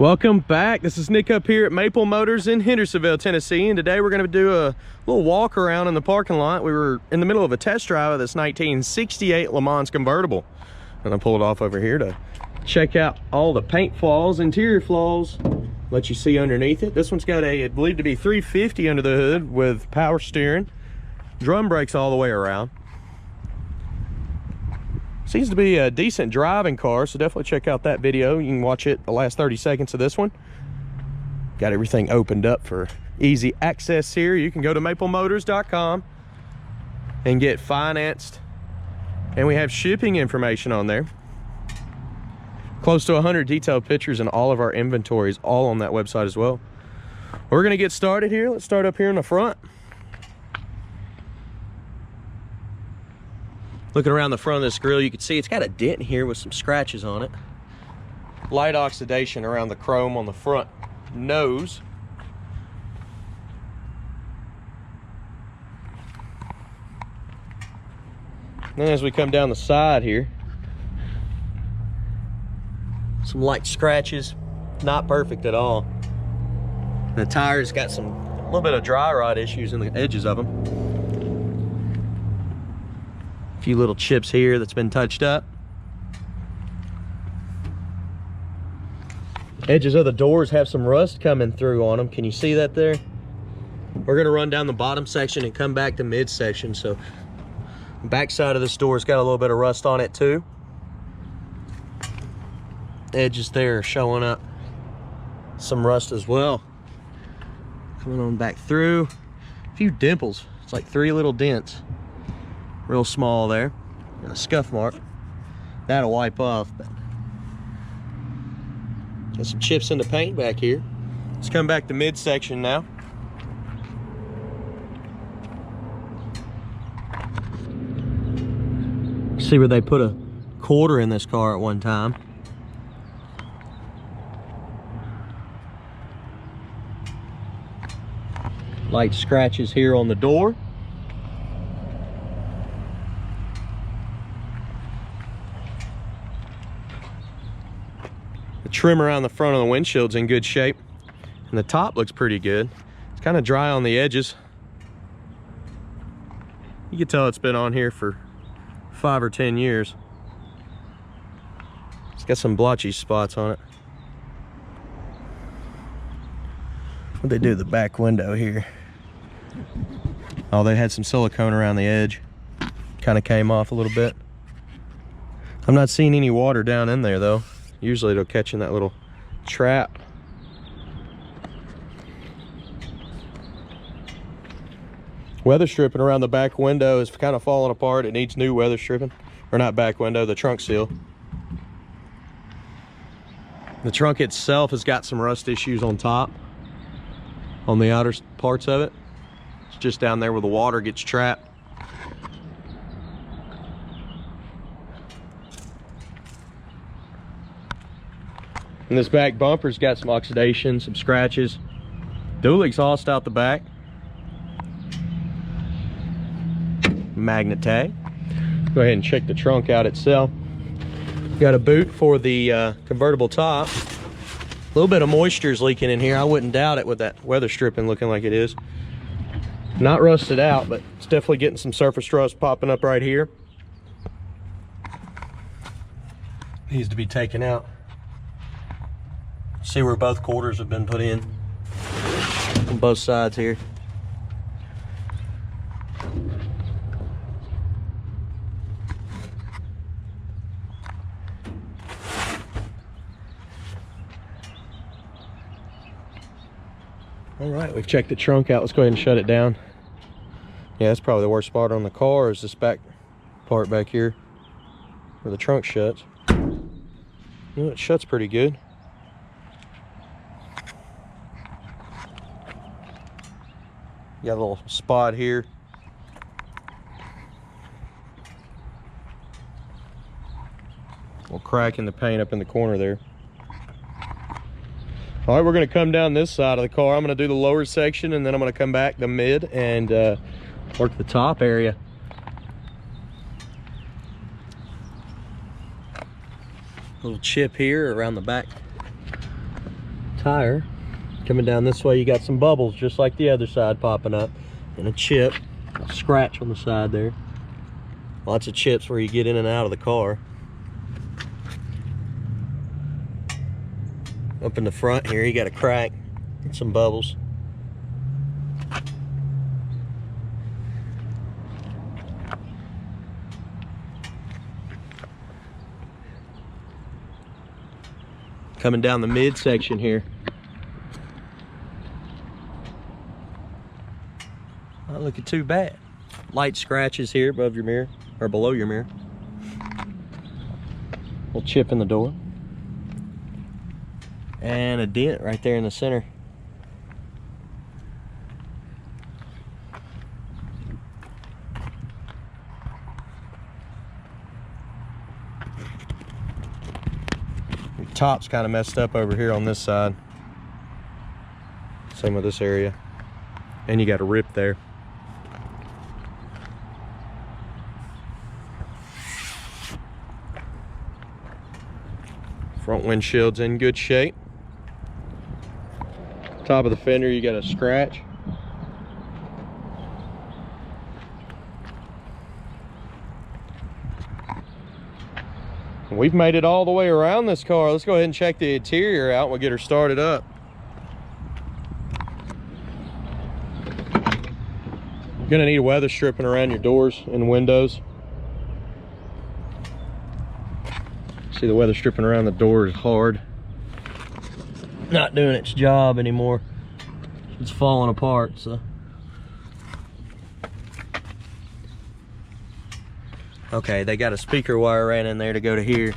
Welcome back. This is Nick up here at Maple Motors in Hendersonville, Tennessee, and today we're going to do a little walk around in the parking lot. We were in the middle of a test drive of this 1968 Le Mans Convertible, and I pulled it off over here to check out all the paint flaws, interior flaws, let you see underneath it. This one's got a, I believe to be 350 under the hood with power steering, drum brakes all the way around. Seems to be a decent driving car, so definitely check out that video. You can watch it the last 30 seconds of this one. Got everything opened up for easy access here. You can go to maplemotors.com and get financed, and we have shipping information on there. Close to 100 detailed pictures and all of our inventories all on that website as well. We're gonna get started here. Let's start up here in the front. Looking around the front of this grille, you can see it's got a dent here with some scratches on it. Light oxidation around the chrome on the front nose. Then as we come down the side here, some light scratches, not perfect at all. The tires got a little bit of dry rot issues in the edges of them. A few little chips here that's been touched up. Edges of the doors have some rust coming through on them. Can you see that there? We're gonna run down the bottom section and come back to midsection. So the back side of this door's got a little bit of rust on it too. Edges there are showing up some rust as well. Coming on back through. A few dimples. It's like 3 little dents. Real small there. Got a scuff mark. That'll wipe off. But got some chips in the paint back here. Let's come back to midsection now. See where they put a quarter in this car at one time. Light scratches here on the door. The trim around the front of the windshield's in good shape, and the top looks pretty good. It's kind of dry on the edges. You can tell it's been on here for 5 or 10 years. It's got some blotchy spots on it. What'd they do to the back window here? Oh, they had some silicone around the edge. Kind of came off a little bit. I'm not seeing any water down in there though. Usually it'll catch in that little trap. Weather stripping around the back window is kind of falling apart. It needs new weather stripping. Or not back window, the trunk seal. The trunk itself has got some rust issues on top, on the outer parts of it. It's just down there where the water gets trapped. And this back bumper's got some oxidation, some scratches. Dual exhaust out the back. Magnet tag. Go ahead and check the trunk out itself. Got a boot for the convertible top. A little bit of moisture is leaking in here. I wouldn't doubt it with that weather stripping looking like it is. Not rusted out, but it's definitely getting some surface rust popping up right here. Needs to be taken out. See where both quarters have been put in on both sides here. All right, we've checked the trunk out. Let's go ahead and shut it down. Yeah, that's probably the worst part on the car is this back part back here where the trunk shuts. You know, it shuts pretty good. Got a little spot here. A little crack in the paint up in the corner there. All right, we're gonna come down this side of the car. I'm gonna do the lower section and then I'm gonna come back the mid and work the top area. Little chip here around the back tire. Coming down this way, you got some bubbles just like the other side popping up, and a chip, a scratch on the side there. Lots of chips where you get in and out of the car. Up in the front here, you got a crack and some bubbles. Coming down the midsection here. Not looking too bad. Light scratches here above your mirror, or below your mirror. Little chip in the door. And a dent right there in the center. Your top's kind of messed up over here on this side. Same with this area. And you got a rip there. Front windshield's in good shape. Top of the fender, you got a scratch. We've made it all the way around this car. Let's go ahead and check the interior out and we'll get her started up. You're gonna need a weather stripping around your doors and windows. See, the weather stripping around the door is hard. Not doing its job anymore. It's falling apart, so. Okay, they got a speaker wire ran in there to go to here.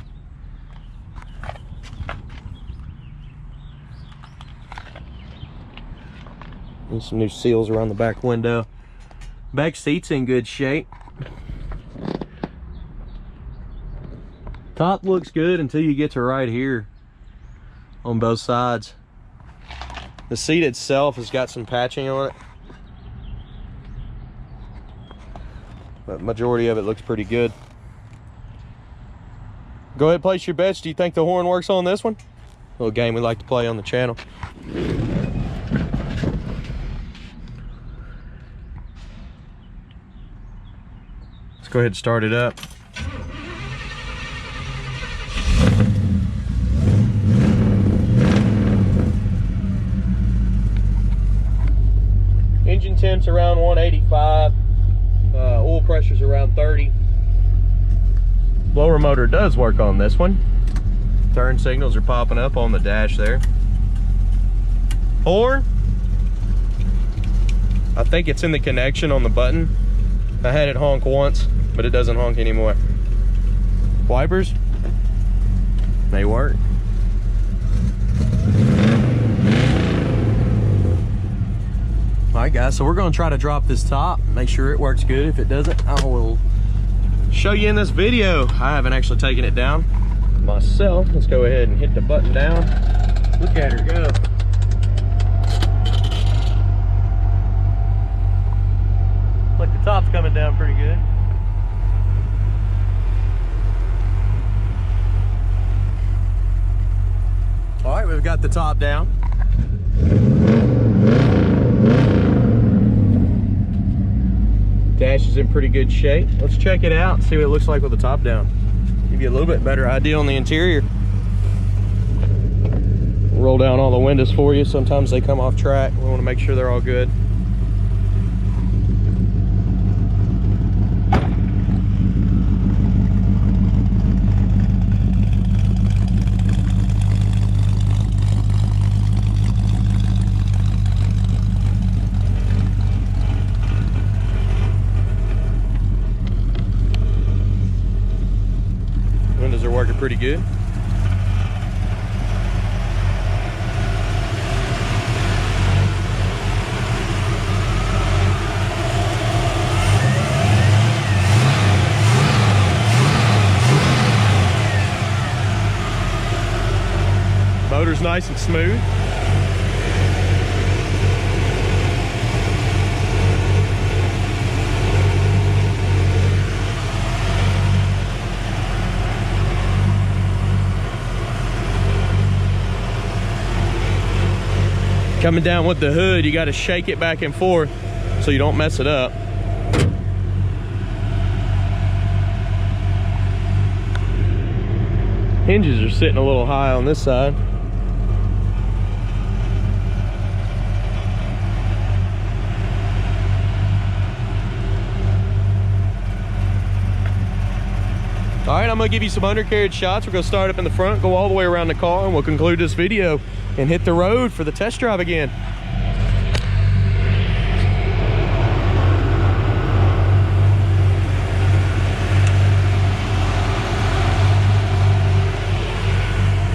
And some new seals around the back window. Back seat's in good shape. Top looks good until you get to right here on both sides. The seat itself has got some patching on it, but majority of it looks pretty good. Go ahead, place your bets. Do you think the horn works on this one? A little game we like to play on the channel. Let's go ahead and start it up. Engine temps around 185, oil pressure's around 30. Blower motor does work on this one. Turn signals are popping up on the dash there. Horn, I think it's in the connection on the button. I had it honk once, but it doesn't honk anymore. Wipers, they work. Alright guys, so we're going to try to drop this top, make sure it works good. If it doesn't, I will show you in this video. I haven't actually taken it down myself. Let's go ahead and hit the button down. Look at her go. Looks like the top's coming down pretty good. Alright, we've got the top down. Dash is in pretty good shape. Let's check it out and see what it looks like with the top down. Give you a little bit better idea on the interior. Roll down all the windows for you. Sometimes they come off track. We want to make sure they're all good. Windows are working pretty good. Motor's nice and smooth. Coming down with the hood, you got to shake it back and forth so you don't mess it up. Hinges are sitting a little high on this side. All right, I'm gonna give you some undercarriage shots. We're gonna start up in the front, go all the way around the car, and we'll conclude this video and hit the road for the test drive again.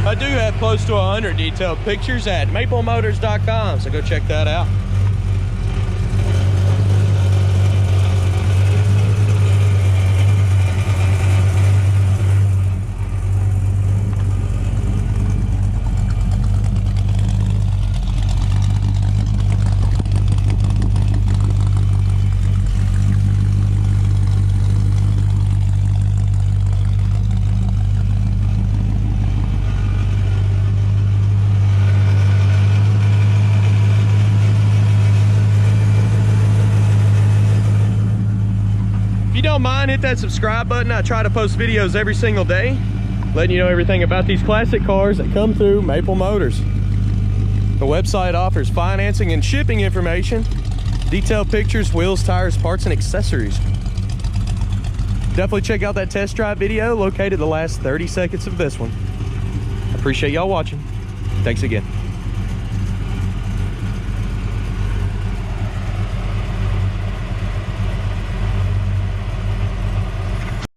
I do have close to 100 detailed pictures at maplemotors.com, so go check that out. If you don't mind, hit that subscribe button. I try to post videos every single day, letting you know everything about these classic cars that come through Maple Motors. The website offers financing and shipping information, detailed pictures, wheels, tires, parts, and accessories. Definitely check out that test drive video located the last 30 seconds of this one. I appreciate y'all watching. Thanks again.